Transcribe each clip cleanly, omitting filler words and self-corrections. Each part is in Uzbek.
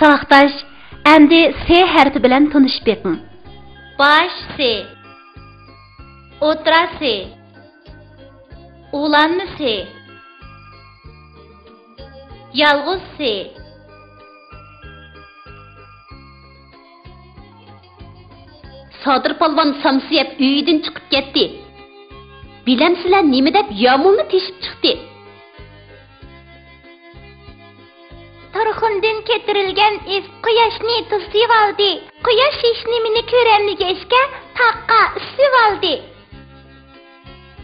Sağdaş, endi S harfi bilan tanışıp beqing. Baş S, o'tira S, o'lanma S, yalg'iz S. Sodir polvon samsiyab uyidan chiqib ketdi. Bilamsizlar nima deb yomulni teshib chiqdi? Tarxundan keltirilgan is quyoshni to'sib oldi. Quyosh hech nimani ko'rolmagachga taqqa usib oldi.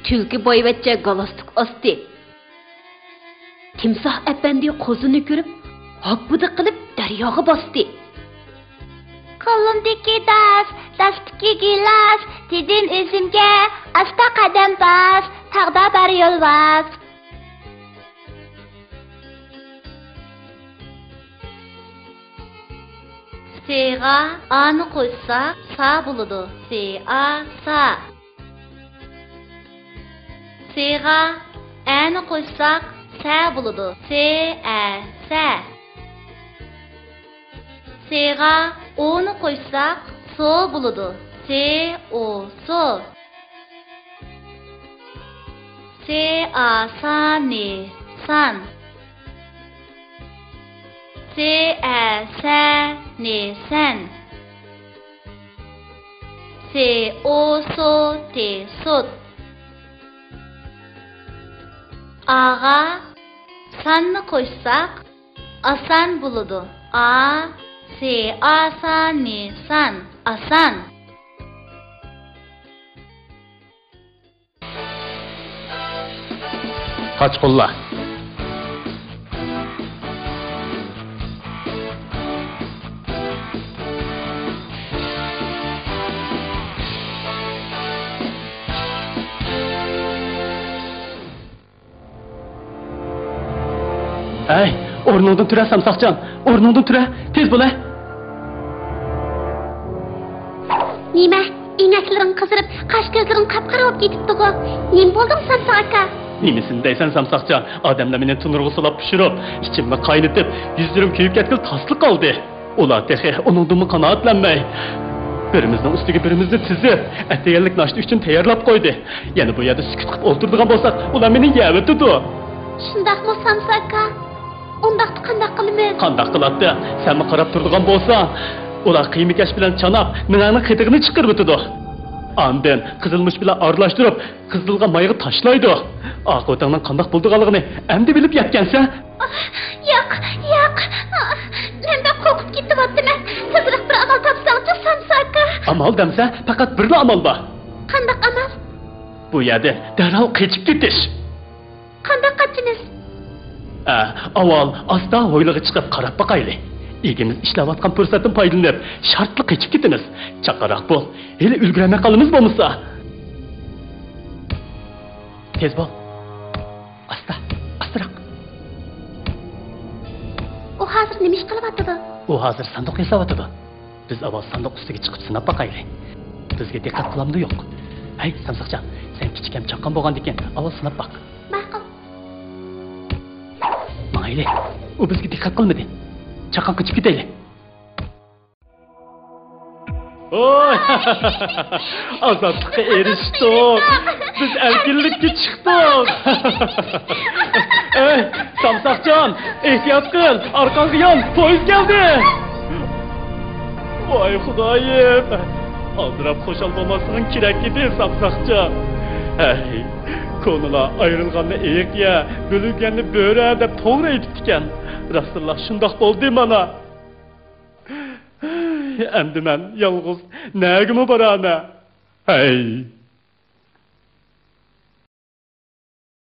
Tulki boyvachcha galostuk osdi. Timsoh apandi qo'zini ko'rib, hoppudi qilib daryoga bosdi. Qo'limdagi dastdagi gilos, dedim o'zimga, asta qadam bas, taqda bar yo'lbas. S'ga a'ni qo'ysak, sa bo'ladi. Sa, sa. S'ga a'ni qo'ysak, sa bo'ladi. Sa. S'ga o'ni qo'ysak, so bo'ladi. O, so. A, sani, san. Sa, ni, sen. O, so, te, sot. A'ga sanni qo'ysak, asan bo'ladi. Asan, ni, san, asan. Kaç kolla. Ey, o'rningdan tura Samsoqjon, o'rningdan tura, tez bo'la. Nima? İnəklarin qızırıb, qaş gözlərin qapqara olub ketibdi-ku. Nim boldum Samsoq aka? Nimisini deysən Samsoqjon? Adamlar meni tunurğu solab pişirib, içimni qaynatib, yüzlerim kuyib ketkil taslı qaldı. Ular texi onundan qanoatlanmay. Birimizning ustiga birimizni tizib, atayyanlik nashti uchun tayyorlab qo'ydi. Yana bu yerda sukut qilib o'ltirdigan bo'lsak, ular meni yavitdi. Shundaqmi Samsoq aka? Undaqda qandaq qilamiz? Qandaq qiladi? Senmi qarab turadigan bo'lsan, ular qiymikash bilan chanab, mening qitig'ini chiqarib o'tdi. Andın qizilmush bilan aralashtirib, qizilga mayga tashlaydi. Aqo'tangning qandaq bo'ldiganligini endi bilib yetgansan? Yo'q. Men de qo'rqib ketyapman. Tezroq bir amal topsang-chi Samsoq aka. Amal demsa, faqat bir amal bor. Qandaq amal? Bu yerda darhol qochib ketish. Qandaq qochimiz? Avval asta hoyliga chiqib qarab boqayli. İgimiz ishlayotgan fursatdan foydalanib, shartli qochib ketamiz. Chaqaroq bo'l. Hali ulgurmay qolamiz bo'lmasa. Tez bo'l. Astroq. O hozir nima ish qilyapti? U hozir sanduq yasayapti. Biz avval sanduq ustiga chiqib sinab boqayli. Bizga diqqat qilamdi yo'q. Hey, Samsoqjon, sen kichikam chaqqan bo'lgandan keyin avval sinab boq. Ma'qul. Mayli. U bizga diqqat qilmadi. Çakan kaçıp gidelim. Oy! Azatlık'a eriştik. Biz erkinlikке çıktık. Ey, Samsoqjon, ehtiyat kıl. Arkanı yan, poyuz geldi. Vay Xudoyim. Aldırab qo'shilmasliging kerak edi, Samsoqjon. Hey, ko'ngli ayrılganni eyiq ya, bölünganni bo'ri deb to'g'ri aytibdi ekan. Rasulullah şundaq bo'ldi mana. Endi men yolg'iz nagimi borana? Hey.